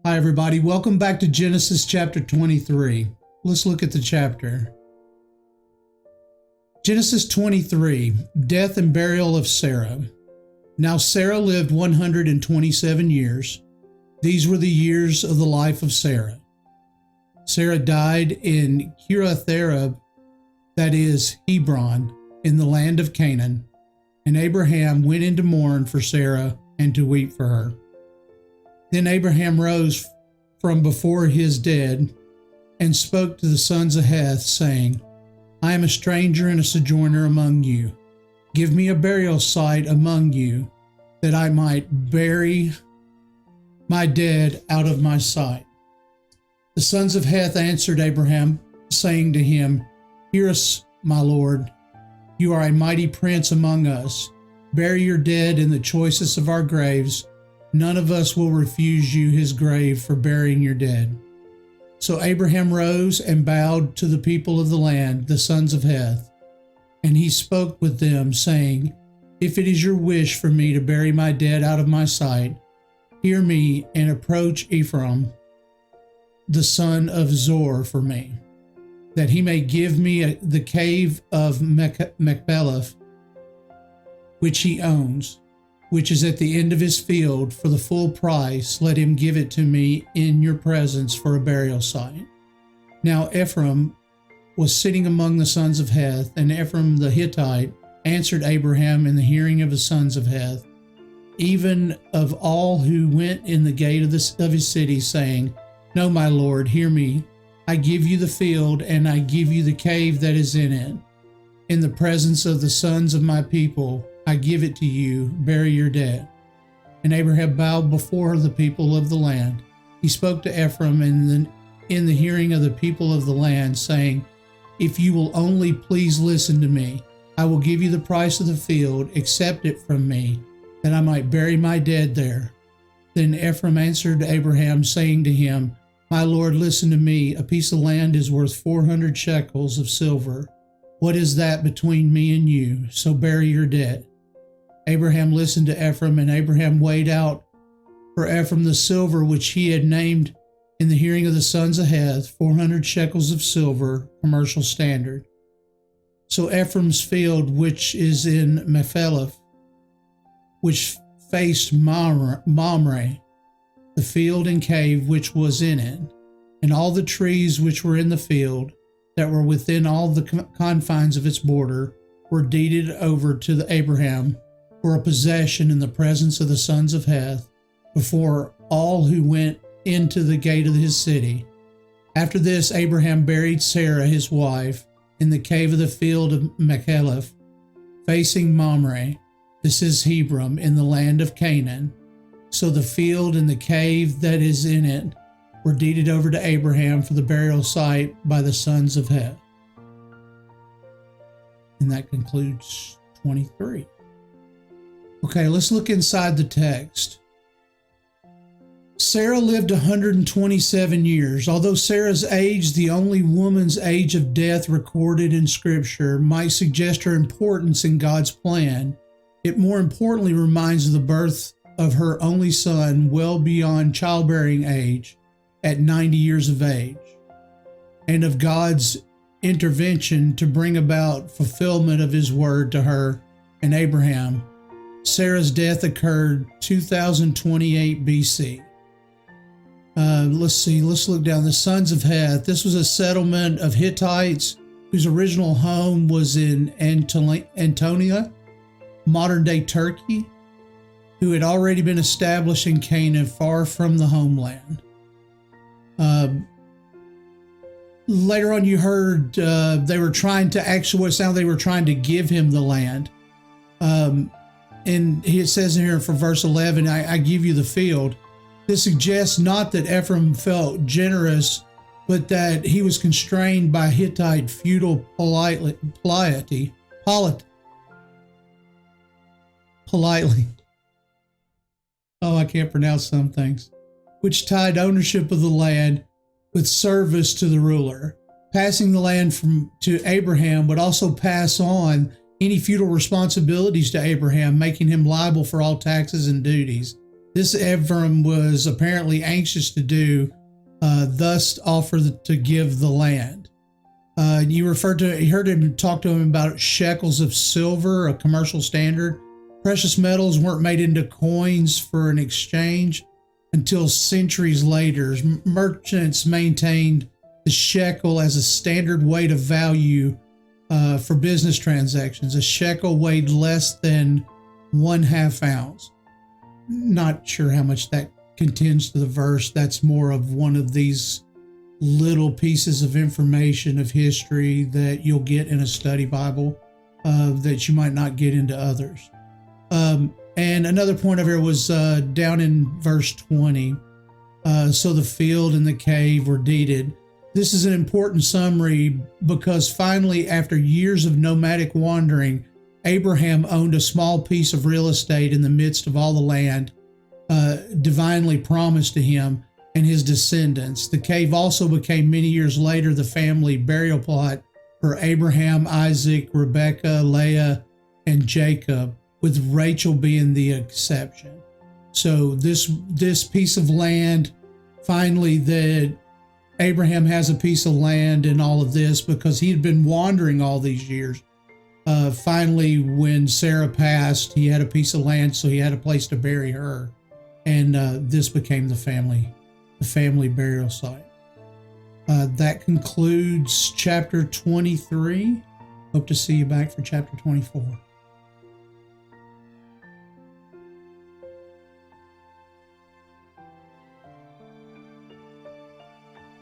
Hi, everybody. Welcome back to Genesis chapter 23. Let's look at the chapter. Genesis 23, Death and Burial of Sarah. Now Sarah lived 127 years. These were the years of the life of Sarah. Sarah died in Kiriath-arba, that is, Hebron, in the land of Canaan. And Abraham went in to mourn for Sarah and to weep for her. Then Abraham rose from before his dead and spoke to the sons of Heth, saying, I am a stranger and a sojourner among you. Give me a burial site among you, that I might bury my dead out of my sight. The sons of Heth answered Abraham, saying to him, Hear us, my lord. You are a mighty prince among us. Bury your dead in the choicest of our graves. None of us will refuse you his grave for burying your dead. So Abraham rose and bowed to the people of the land, the sons of Heth. And he spoke with them, saying, If it is your wish for me to bury my dead out of my sight, hear me and approach Ephron, the son of Zor, for me, that he may give me the cave of Machpelah, which he owns, which is at the end of his field. For the full price, let him give it to me in your presence for a burial site. Now Ephraim was sitting among the sons of Heth, and Ephraim the Hittite answered Abraham in the hearing of the sons of Heth, even of all who went in the gate of his city, saying, No, my lord, hear me. I give you the field, and I give you the cave that is in it. In the presence of the sons of my people, I give it to you, bury your dead. And Abraham bowed before the people of the land. He spoke to Ephraim in the hearing of the people of the land, saying, If you will only please listen to me, I will give you the price of the field, accept it from me, that I might bury my dead there. Then Ephraim answered Abraham, saying to him, My lord, listen to me. A piece of land is worth 400 shekels of silver. What is that between me and you? So bury your dead. Abraham listened to Ephraim, and Abraham weighed out for Ephraim the silver which he had named in the hearing of the sons of Heth, 400 shekels of silver, commercial standard. So Ephraim's field, which is in Machpelah, which faced Mamre, the field and cave which was in it, and all the trees which were in the field, that were within all the confines of its border, were deeded over to the Abraham for a possession in the presence of the sons of Heth, before all who went into the gate of his city. After this, Abraham buried Sarah his wife in the cave of the field of Machpelah, facing Mamre. This is Hebron, in the land of Canaan. So the field and the cave that is in it were deeded over to Abraham for the burial site by the sons of Heth. And that concludes 23. Okay, let's look inside the text. Sarah lived 127 years. Although Sarah's age, the only woman's age of death recorded in Scripture, might suggest her importance in God's plan, it more importantly reminds of the birth of her only son well beyond childbearing age at 90 years of age, and of God's intervention to bring about fulfillment of his word to her and Abraham. Sarah's death occurred 2028 BC. Let's look down. The sons of Heth. This was a settlement of Hittites whose original home was in Antonia, modern-day Turkey, who had already been established in Canaan, far from the homeland. Later on, you heard they were trying to actually, it sounded they were trying to give him the land. And it says in here for verse 11, I give you the field. This suggests not that Ephraim felt generous, but that he was constrained by Hittite feudal politely. Oh, I can't pronounce some things. Which tied ownership of the land with service to the ruler. Passing the land to Abraham would also pass on any feudal responsibilities to Abraham, making him liable for all taxes and duties. This Abram was apparently anxious to do, thus offered to give the land. You heard him talk to him about shekels of silver, a commercial standard. Precious metals weren't made into coins for an exchange until centuries later. Merchants maintained the shekel as a standard weight of value for business transactions. A shekel weighed less than 1/2 ounce. Not sure how much that contends to the verse. That's more of one of these little pieces of information of history that you'll get in a study Bible that you might not get into others. And another point of here was down in verse 20. So the field and the cave were deeded. This is an important summary because finally, after years of nomadic wandering, Abraham owned a small piece of real estate in the midst of all the land divinely promised to him and his descendants. The cave also became many years later the family burial plot for Abraham, Isaac, Rebekah, Leah, and Jacob, with Rachel being the exception. So this piece of land, finally, that Abraham has a piece of land in all of this because he had been wandering all these years. Finally, when Sarah passed, he had a piece of land, so he had a place to bury her, and this became the family burial site. That concludes chapter 23. Hope to see you back for chapter 24.